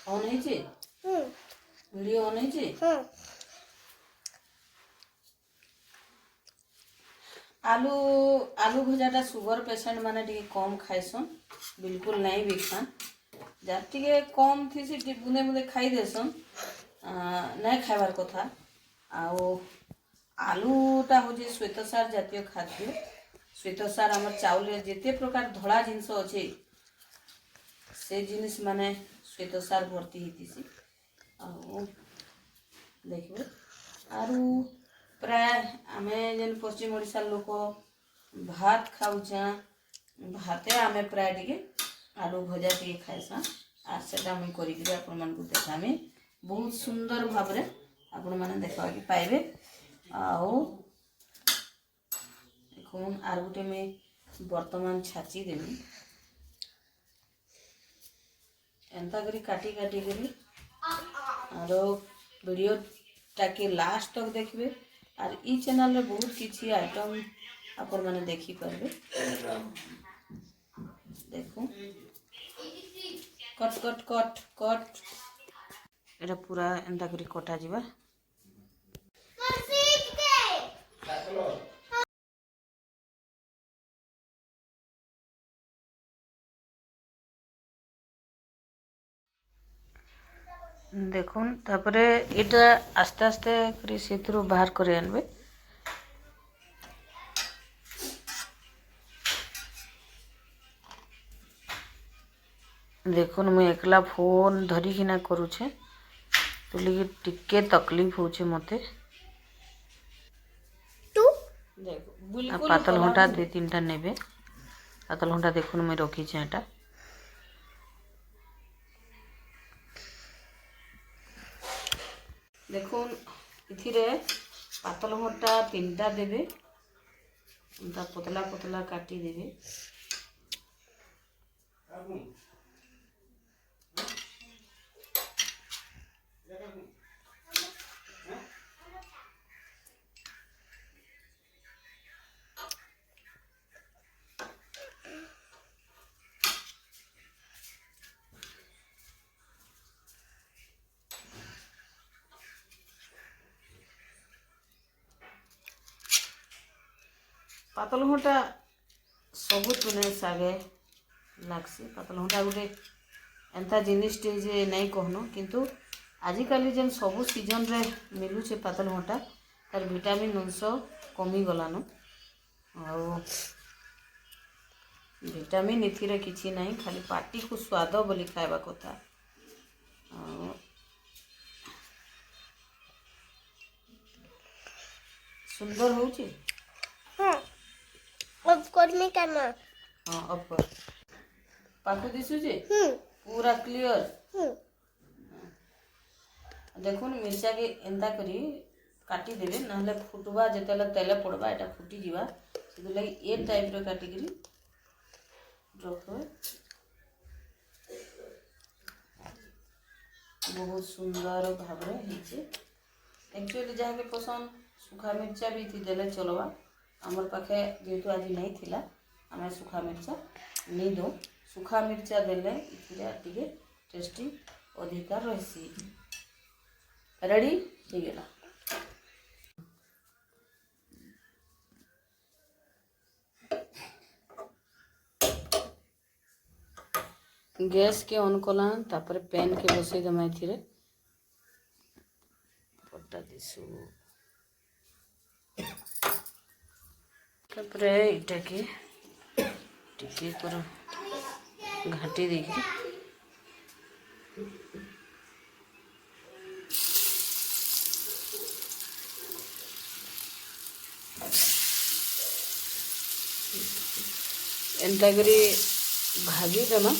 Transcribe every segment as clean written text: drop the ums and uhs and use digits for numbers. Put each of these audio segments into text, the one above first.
On है जी video on है जी आलू आलू भजाटा सुगर पेशेंट माने टिके कम खाइसन बिल्कुल नहीं भी खान जा टिके कम थी सी बुंदे बुंदे खाई देसन नहीं खाइबार कथा आओ आलूटा हूँ श्वेतसार जातीय खाद्य श्वेतसार आम चाउल जिते प्रकार धड़ा जिनस अच्छे से जिनिस माने श्वेतसार भर्ती होती देखिए आरु प्राय आम जेन पश्चिम ओडिशा लोक भात खाऊचा भाते आम प्राय टे आलू भजा टे खाइसा आर से मुझे करी आपण मानक देखामी बहुत सुंदर भाव में आपण मैंने देखा कि पाइबे आओ देखुन आर गोटे में वर्तमान छाची देवी एंता करी काटी काटी करी और वीडियो टाके लास्ट तक देखबे और ई चैनल रे बहुत किछि आइटम आपण माने देखि परबे देखो कट कट कट कट एटा पूरा एंता करी कटा जिबा देखुन तापरे इटा आस्ते आस्ते करी सेथुरु बाहर करे आनबे देखुन मैं एकला फोन धरी किना करूछे तो लगे टिके तकलीफ होछे मते देखो बिल्कुल पातल घंटा 2-3टा नेबे पातल घंटा देखुन मैं रखी छे एटा देखुन इथिरे पातल घंटा 3टा देबे उनका पतला पतला काटी देबे पातल घंटा सबु तुने सागे लागसी पातल घंटा गोटे एंता जिनिसटे जे नहीं कहनो किंतु आजिकल जेन सबु सीजन रे मिलुचे पातल घंटा तार विटामिन अंश कमी गलानो और विटामिन इथिरे किछि नहीं खाली पाटी को स्वाद बोली खाइबा कथा सुंदर होउची अब करने का ना हाँ अब कर पाकु दिसु जे पूरा क्लियर देखुन मिर्चा के एंता करी काटी देबे नहले फुटवा जेतेले तेले पड़बा एटा फुटी जीवा से लगी ए टाइप रे काटी करी रखबे बहुत सुंदर भाव रे हिचे एक्चुअली जहाँ के पसंद सुखा मिर्चा भी थी देले चलवा आमर पाखे जेहेतु आज नहीं थिला आम सुखा मिर्चा नहीं दो सुखा मिर्चा देले इथिरे टिके टेस्टी अधिकार रहसी रेडी हो गला गैस के ऑन कला तापर पैन के बसई दमा इथिरे पट्टा दिसु तापरे इटा के टिके कर घाटी देखी एंता करी भाजी देमा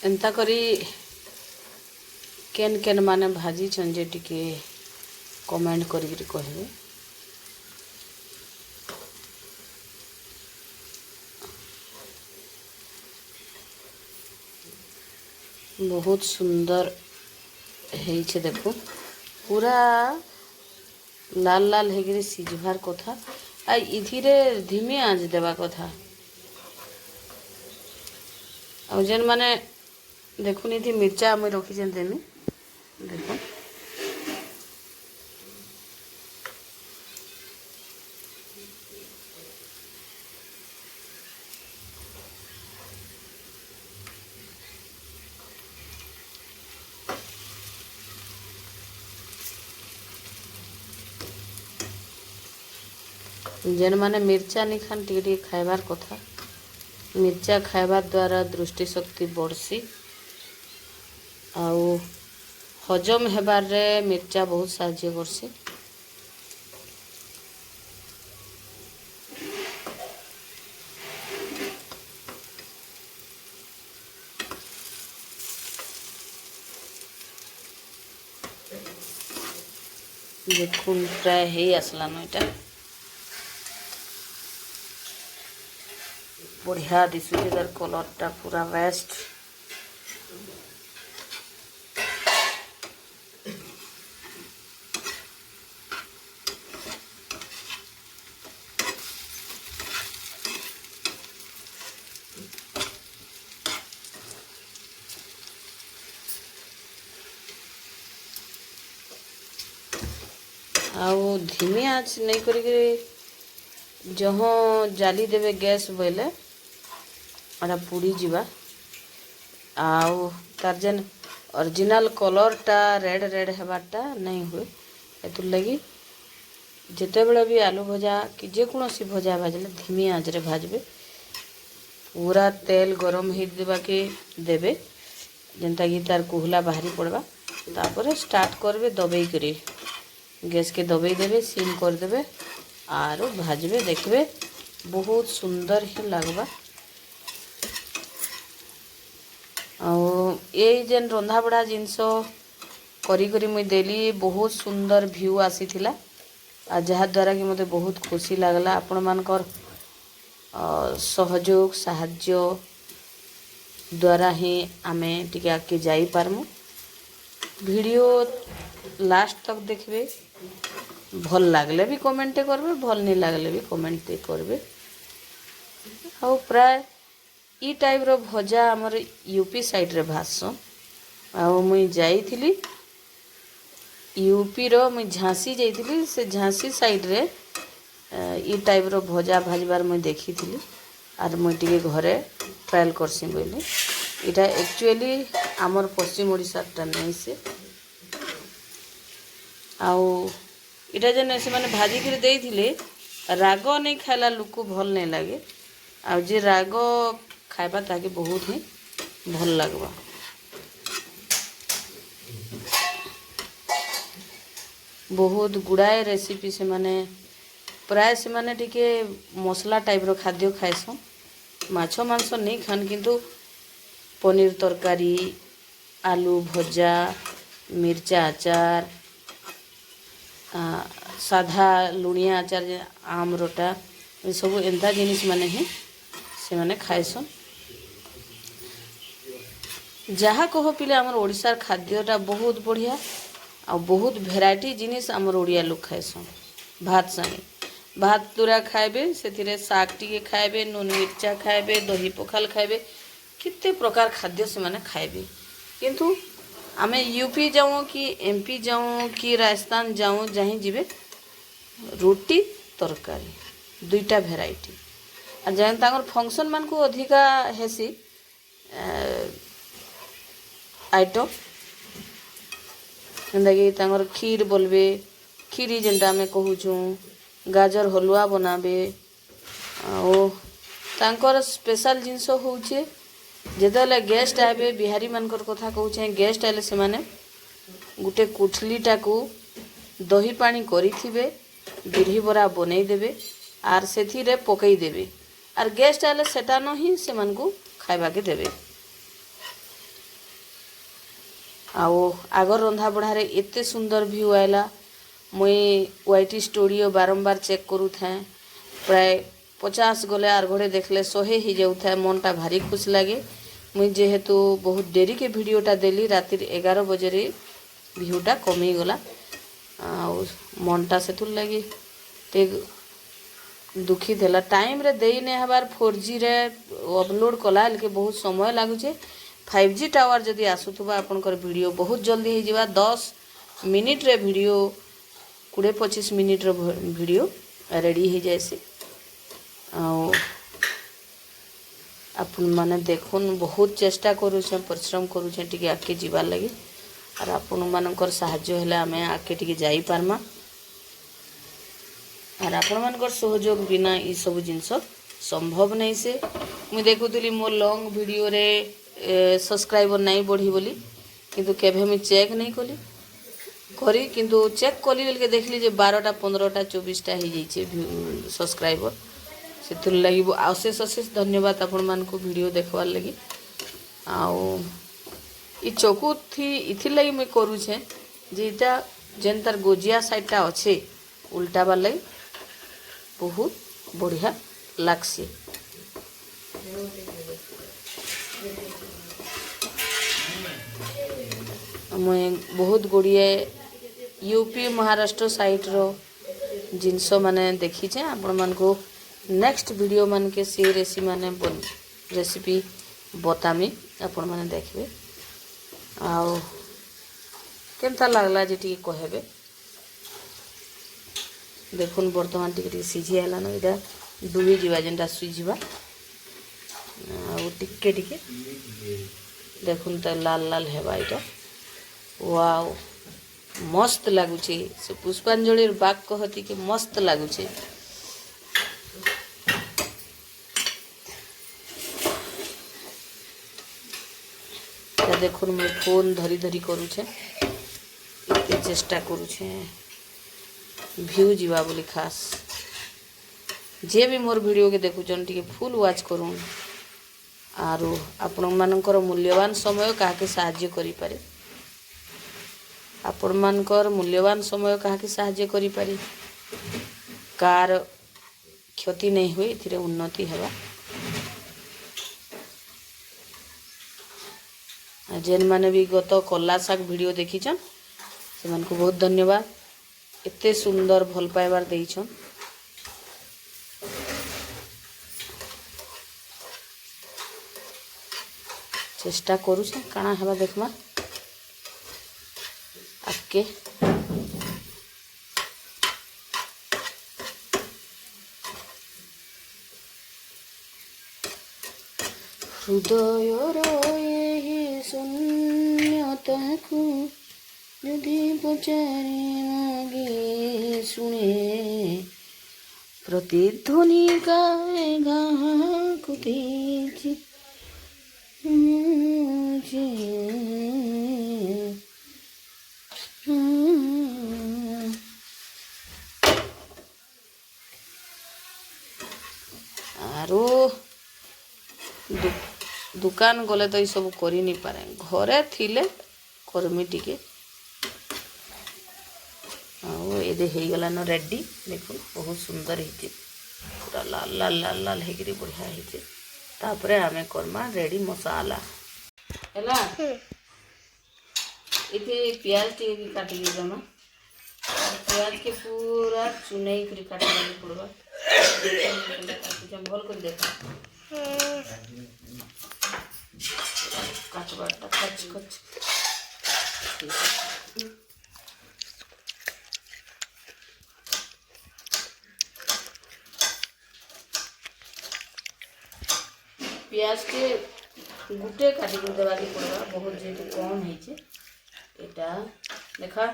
एंता करी केन केन माने भाजी छंजे टिके कमेंट करी कहबे। बहुत सुंदर है देखो पूरा लाल लाल हेगिरी सिझबार कथा आ इथिरे धीमे आंच देवा कथा। आ जेन माने देखुनी थी मिर्चा मुई रखी देमी देखो जेन माने मिर्चा नहीं खान टे खाइबार कथा। मिर्चा खाइबा द्वारा दृष्टि शक्ति बढ़सी आउ हजम हेबार रे मिर्चा बहुत साहाय्य करसी। देखुन प्राय हे आसलान इटा बढ़िया दिशुचे तार कलरटा पूरा बेस्ट। आउ धीमी आँच नहीं करी जहाँ जाली देवे गैस बोले अड़ा पुड़ी जीवा आउ तार जेन ओरिजिनल कलरटा रेड रेड हेबारटा नहीं हुए। एतुर लगी जिते बड़े भी आलू भजा कि जेकोसी भजा भाजले धीमी आँच रे भाजबे। पूरा तेल गरम ही देवा के देबे जेनता कि तार कुहला बाहरी पड़वा तापर स्टार्ट करबे दबेई करी गैस के दबेई देबे सिम कर देबे आरो भाजबे देखबे बहुत सुंदर ही लगवा। ये जेन रंधा बड़ा जिनस करी करी मुई देली बहुत सुंदर व्यू आसी थिला आ जहा द्वारा कि मते बहुत खुशी लागला। आपण मानकर सहयोग साहाय्य द्वारा ही आमे टिके आके जाई पारमु। वीडियो लास्ट तक देखबे भल लागले भी कमेंट करबे भल नहीं लागले भी कमेंट करबे। आउ प्राय ई टाइप रो भजा हमर यूपी साइड रे भासो आउ मुई जाइथिली यूपी रो मुई झांसी जाइथिली से झांसी साइड रे ई टाइप रो भजा भाजबार मुई देखिथिली आर मुई टिके घरे ट्रायल करसी बोली। इटा एक्चुअली हमर पश्चिम ओडिसा टा नहीं से आउ इटा जेन से माने भाजी कर देइथिले राग नहीं खाइला लोक को भल नहीं लगे आ जे राग खाइबा ताके बहुत ही भल लगवा। बहुत गुड़ाए रेसिपी से माने प्राय से माने टिके मसला टाइप रो खाद्य खाइसन माछ मांस नहीं खान किंतु पनीर तरकारी आलू भजा मिर्चा आचार साधा लुणिया आचार आम रोटा ये सब एंता जिनिस माने ही से माने खाइसन। जहाँ कह पिले आमर ओडिशार खाद्यटा बहुत बढ़िया आ बहुत भेराइटी जिनिस आमर ओडिया लोग खाइसन। भात संगे भात तुरा खाइबे से साग टिके खाइबे नून मिर्चा खाइबे दही पखाल खाइबे कितने प्रकार खाद्य से माने खाइबे। किंतु आमे यूपी जाऊँ कि एमपी जाऊँ कि राजस्थान जाऊँ जहीं जीवे रोटी तरकारी दुईटा भेराइटी आ जहाँ तांगर फंक्शन मान को अधिका हेसी आइटम जेनताकि तांगर खीर बोलबे खीरी जेनटा आमे कहूँ गाजर हलुआ बनाबे ओ तांकर स्पेशल जिनस होउछे जेतेले गेस्ट आबे बिहारी मानकर कथा कहूँ गेस्ट आले से माने गुटे कुठलीटा को दही पानी करिथिबे बिरही बरा बनै देबे आर सेथिरे पकई देबे आर गेस्ट आले सेटा न ही से मानकु खाइबा के देबे। आओ आगर रंधा बढ़ारे एते सुंदर व्यू आयला। मुई वाईटी स्टूडियो बारंबार चेक करू था, प्राय 50 गले आर घड़े देखले 100 ही जाऊे। मनटा भारी खुश लगे। मुई जेहेतु बहुत डेरी के वीडियोटा देली रातिर 11 बजे व्यूटा कमी गला मनटा से लगी ते दुखी थेला। टाइम रे देई ने हबार 4G रे अपलोड कला के बहुत समय लागुचे। 5G टावर जदि आसुथुबा आपनकर वीडियो बहुत जल्दी हो जिबा। 10 मिनिट रे वीडियो 20-25 मिनिट रे वीडियो रेडी हो जाएसी। आपन माने देखुन बहुत चेष्टा करूछे, परिश्रम करूछे टिके आके जीवार लगी। और आपन मानकर साहाय्य हेले आमे आके टिके जाई पारमा। और आपण मानकर सहयोग बिना ई सब जिनस संभव नहीं से। मुई देखुतली मोर लॉन्ग वीडियो रे सब्सक्राइबर नहीं बढ़ी बोली, किंतु केभे मुई चेक नहीं करी किंतु चेक कली बेल के देखली जे 12टा 15टा 24टा हो जाइए सब्सक्राइबर। से लगी अशेष अशेष धन्यवाद आपण मान को वीडियो देखवार लगी। आओ ई चौकुथी इथि लगी मुई करूछे जे इटा जेन तार गोजिया साइडटा अच्छे उल्टा बार लगी बहुत बढ़िया लागसी। मुई बहुत गुड़िए यूपी महाराष्ट्र साइड रो जिनस माने देखीचे। आपण मान को नेक्स्ट वीडियो मान के से रेसिपी बतामी आपण माने देखबे। आओ केनता लागला जे टिके कहबे। देखुन बर्तमान टिके सीझी आला न इटा डुबी जीवा जेनटा सुईजिबा। आ टिके टिके देखुन त लाल लाल हेबा इटा। वाओ मस्त लगुचे। से पुष्पांजलि बाग कहती कि मस्त लगुचे। देखुन मैं फोन धरी धरी करूछे, इतने चेष्टा करूछे व्यू जीवा बोली। खास जे भी मोर वीडियो के देखुचन टिके फुल वाच करूँ। आरो आपण मानकर मूल्यवान समय काके साहाय्य करि पारे। आपण मानकर मूल्यवान समय काहे साहाय्य करि पारी। कार क्षति नहीं हुए इथिरे उन्नति हेबा। जेन माने भी गत कला शाग वीडियो देखीछन से मन को बहुत धन्यवाद। एते सुंदर भल पाइबार देइछन। चेष्टा करूछे काना हेबा देखमा आके। हृदयर एही शून्यताकु यदि पचारि मागे शुणे प्रतिध्वनि गाए गाँकु देछि आरो दुकान गले तो ये सब करी नहीं पारे। घरे थिले करमी टिके। ये हो गला न रेडी। देखो बहुत सुंदर है पूरा लाल लाल लाल लाल हेकरी बढ़िया है। तापरे आमे करमा रेडी मसाला हैला। इथे प्याज टे भी काटी ले जमा। प्याज के पूरा चुनाई करी काटी ले पड़बा। भल कर देखा काटबाटा कच कच। प्याज के गुटे काटी देवा के पड़वा। बहुत जेहेतु कम है एटा देखा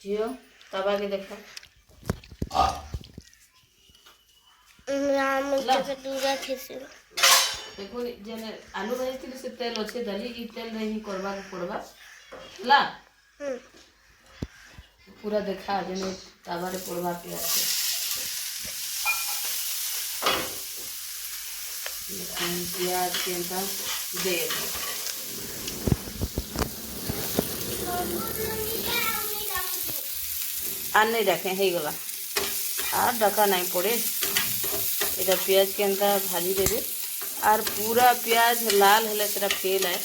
झियो तवा के देखा। देखो जेने आलू भाजी से तेल अच्छे डाली ई तेल नहीं करवा के पड़वा ला। पूरा देखा जेने तवा रे पड़वा प्याज प्याज के दे आर नहीं रखें हो गला आर डका नहीं पड़े इटा पियाज के अंता भाजी देवे और पूरा पियाज लाल हेले सेटा फेल है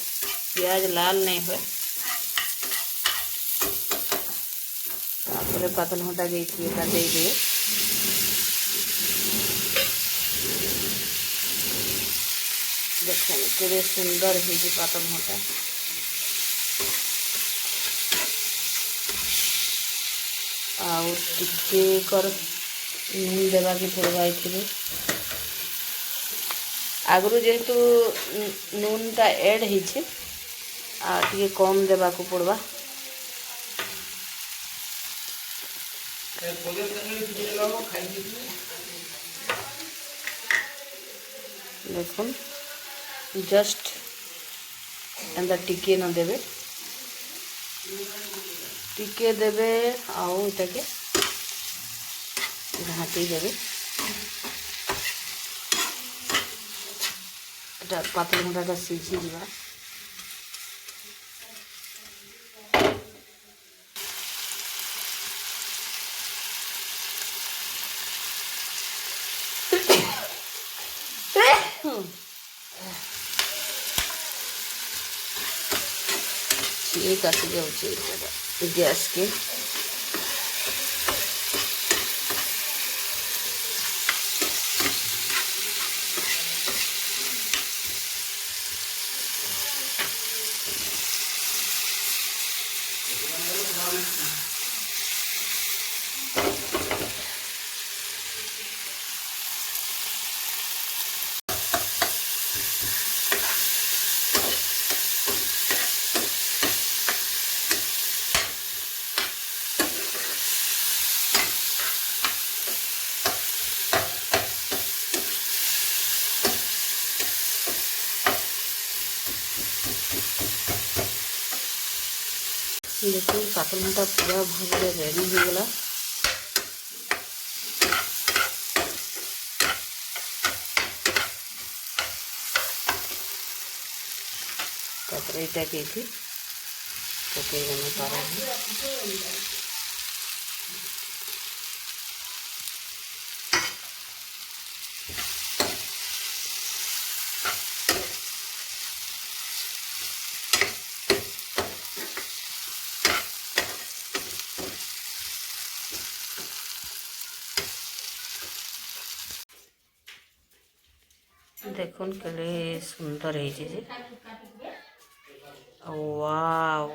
पियाज लाल नहीं हो पातल घंटा के दे दिए देखें केड़े सुंदर है पातल घंटा टिके कर नून देवा के पड़वा ये आगु जेहेतु नूनटा एड होटे कम देवा को पड़वा देखुन जस्ट एंता टिके न देवे टिके देवे आउ इटाके घाटी देवे এটা পাতল ঘন্টাটা সিঝি দিবা ঠিক আছে যাচ্ছে গ্যাস के देखिए पातल घंटा पूरा भाव रेडी हो गला ये पकड़ पारा देखुन केड़े सुंदर है वाव।